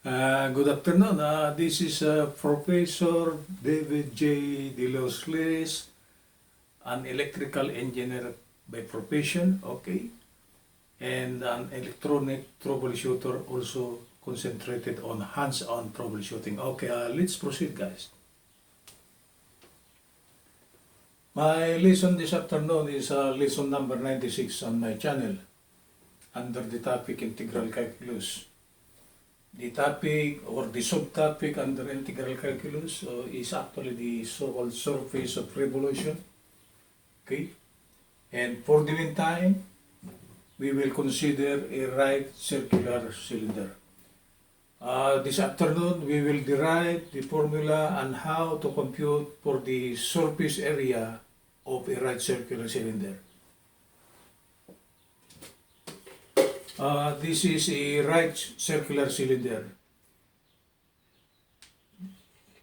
Good afternoon. This is Professor David J. De Los Reyes, an electrical engineer by profession, okay, and an electronic troubleshooter, also concentrated on hands-on troubleshooting. Okay, let's proceed, guys. My lesson this afternoon is lesson number 96 on my channel under the topic Integral Calculus. The topic or the subtopic under integral calculus is actually the so-called surface of revolution. Okay, and for the meantime, we will consider a right circular cylinder. This afternoon, we will derive the formula on how to compute for the surface area of a right circular cylinder. This is a right circular cylinder.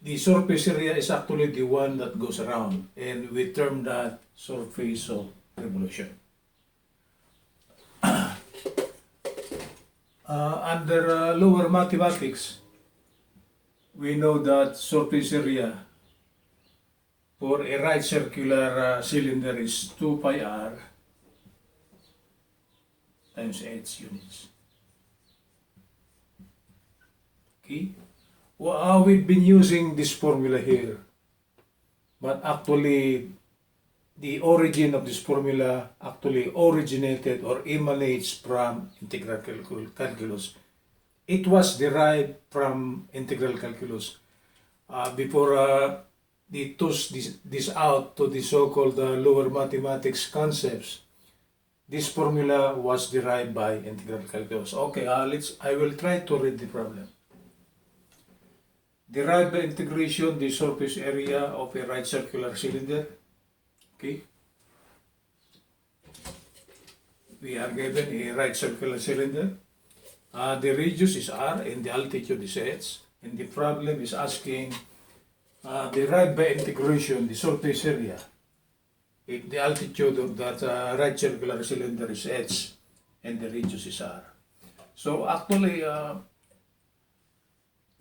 The surface area is actually the one that goes around, and we term that surface of revolution. Under lower mathematics, we know that surface area for a right circular cylinder is 2 pi r times h units. Okay, well, we've been using this formula here, but actually the origin of this formula actually originated or emanates from integral calculus. It was derived from integral calculus before they tossed this out to the so-called lower mathematics concepts. This formula was derived by integral calculus. Okay, I will try to read the problem. Derive by integration the surface area of a right circular cylinder. Okay. We are given a right circular cylinder. The radius is r and the altitude is h. And the problem is asking derive by integration the surface area. If the altitude of that right circular cylinder is h and the radius is r. So actually,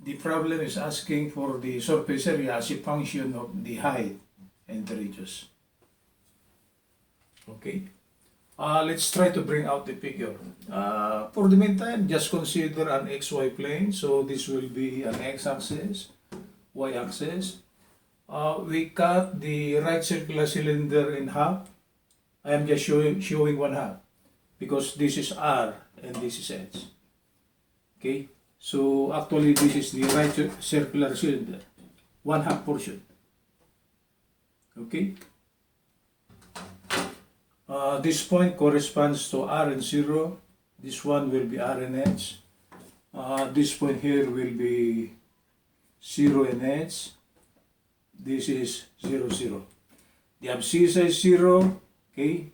the problem is asking for the surface area as a function of the height and the radius. Okay, let's try to bring out the figure. For the meantime, just consider an xy plane. So this will be an x-axis, y-axis. We cut the right circular cylinder in half. I am just showing one half because this is R and this is H. Okay, so actually this is the right circular cylinder, one half portion. Okay, this point corresponds to R and 0. This one will be R and H. This point here will be 0 and H. This is 0, 0. The abscissa is 0, okay?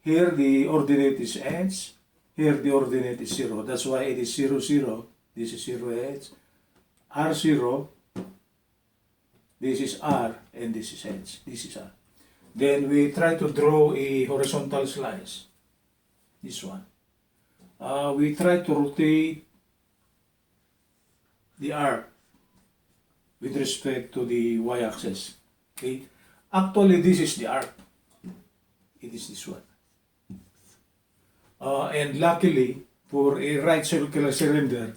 Here the ordinate is h, here the ordinate is 0. That's why it is 0, 0. This is 0, h. R, 0. This is R, and this is h. This is R. Then we try to draw a horizontal slice. This one. We try to rotate the arc with respect to the y-axis. Okay, actually this is the arc. It is this one. And luckily for a right circular cylinder,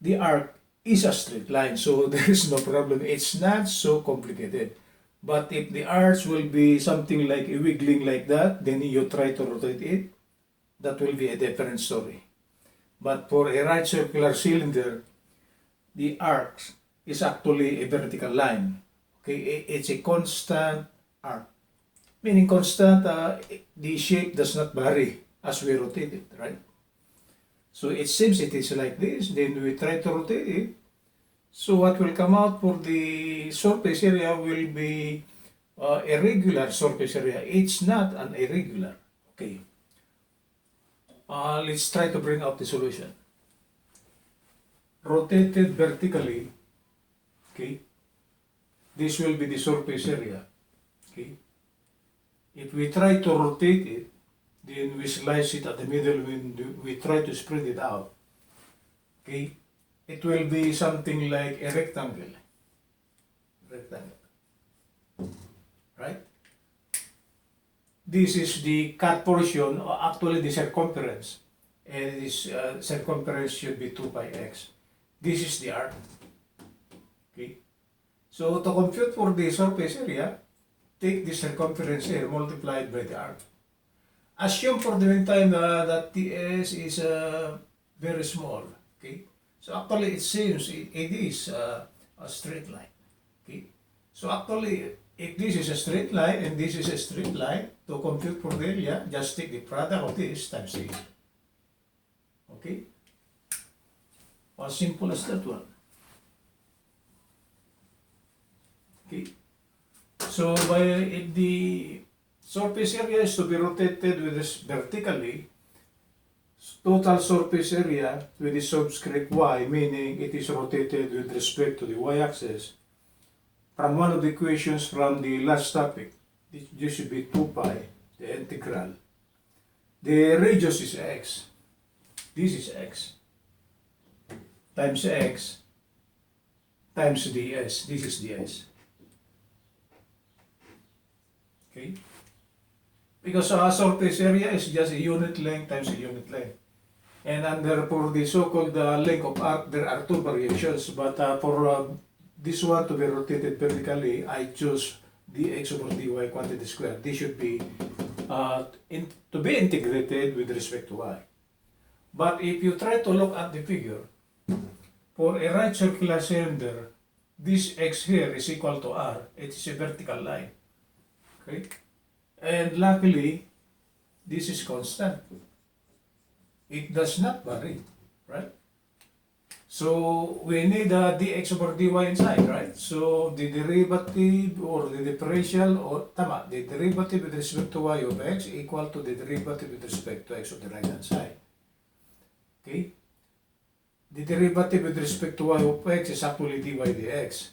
the arc is a straight line, so there is no problem. It's not so complicated. But if the arcs will be something like a wiggling like that, then you try to rotate it. That will be a different story. But for a right circular cylinder, the arcs is actually a vertical line. Okay, it's a constant arc. Meaning constant, the shape does not vary as we rotate it, right? So it seems it is like this, then we try to rotate it. So what will come out for the surface area will be a regular surface area. It's not an irregular. Okay. Let's try to bring out the solution. Rotated vertically, okay, this will be the surface area. Okay, if we try to rotate it, then we slice it at the middle when we try to spread it out. Okay, it will be something like a rectangle. Right? This is the cut portion, or actually the circumference. And this circumference should be 2 pi x. This is the arc. Okay. So to compute for the surface area, take the circumference here multiplied by the arc. Assume for the meantime that TS is very small. Okay. So actually it seems it is a straight line. Okay. So actually, if this is a straight line and this is a straight line, to compute for the area, just take the product of this times this. Okay? As simple as that one. Okay? So, if the surface area is to be rotated with this vertically, total surface area with the subscript y, meaning it is rotated with respect to the y-axis, from one of the equations from the last topic, this should be 2 pi, the integral. The radius is x. This is x times ds. This is ds. Okay? Because our surface area is just a unit length times a unit length. And under for the so-called length of arc, there are two variations. But for this one to be rotated vertically, I choose dx over dy quantity square. This should be to be integrated with respect to y. But if you try to look at the figure, for a right circular cylinder, this x here is equal to r. It is a vertical line. Okay? And luckily, this is constant. It does not vary, right? So we need dx over dy inside, right? So the derivative or the differential, or the derivative with respect to y of x equal to the derivative with respect to x of the right hand side. Okay? The derivative with respect to y of x is actually dy dx.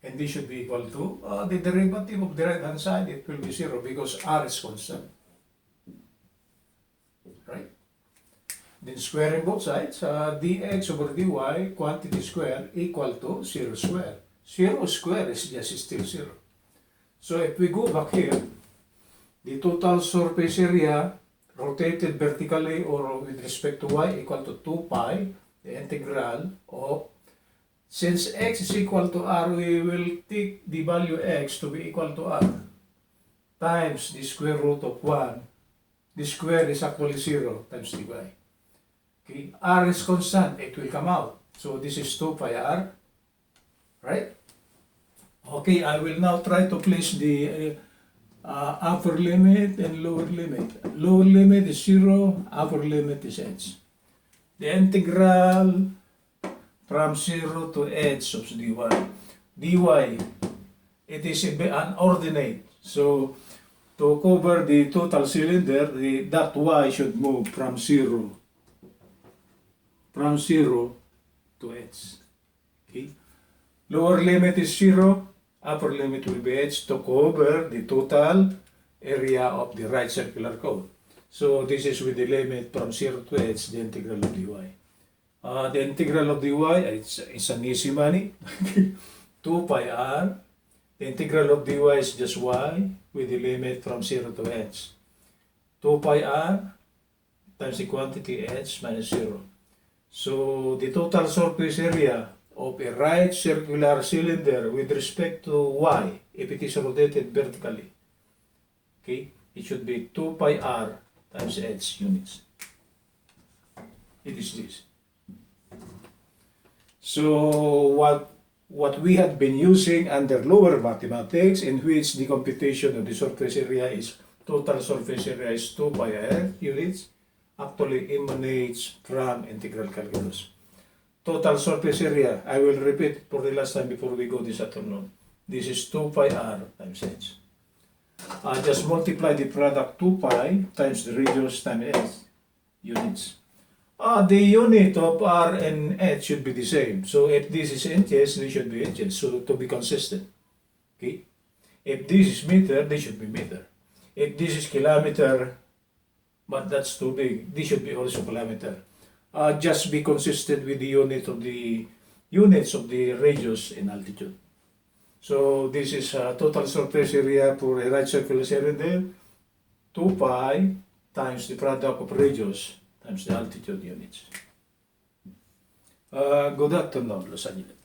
And this should be equal to the derivative of the right hand side. It will be 0 because r is constant. Right? Then squaring both sides, dx over dy quantity square equal to 0 square. 0 square is just still 0. So if we go back here, the total surface area rotated vertically or with respect to y equal to 2 pi, the integral of, since x is equal to r, we will take the value x to be equal to r times the square root of 1. The square is actually 0 times dy. Okay, r is constant, it will come out. So this is 2 pi r, right? Okay, I will now try to place the upper limit and lower limit. Lower limit is 0, upper limit is h. The integral from 0 to h of dy. dy, it is an ordinate. So to cover the total cylinder, that y should move from 0 to h. Okay. Lower limit is 0, upper limit will be h to cover the total area of the right circular cone. So this is with the limit from 0 to h, the integral of dy. The integral of dy, it's an easy money. 2 pi r. The integral of dy is just y with the limit from 0 to h. 2 pi r times the quantity h minus 0. So the total surface area of a right circular cylinder with respect to y, if it is rotated vertically, okay, it should be 2 pi r times h units. It is this. So what we had been using under lower mathematics, in which the computation of the surface area is total surface area is 2 pi r units, actually emanates from integral calculus. Total surface area, I will repeat for the last time before we go this afternoon. This is 2 pi r times h. Just multiply the product 2 pi times the radius times h units. The unit of r and h should be the same. So if this is inches, this should be inches. So to be consistent. Okay? If this is meter, this should be meter. If this is kilometer, but that's too big, this should be also kilometer. just be consistent with the units of the radius and altitude. So this is total surface area for a right circular cylinder, 2 pi times the product of radius times the altitude units. Good afternoon, Los Angeles.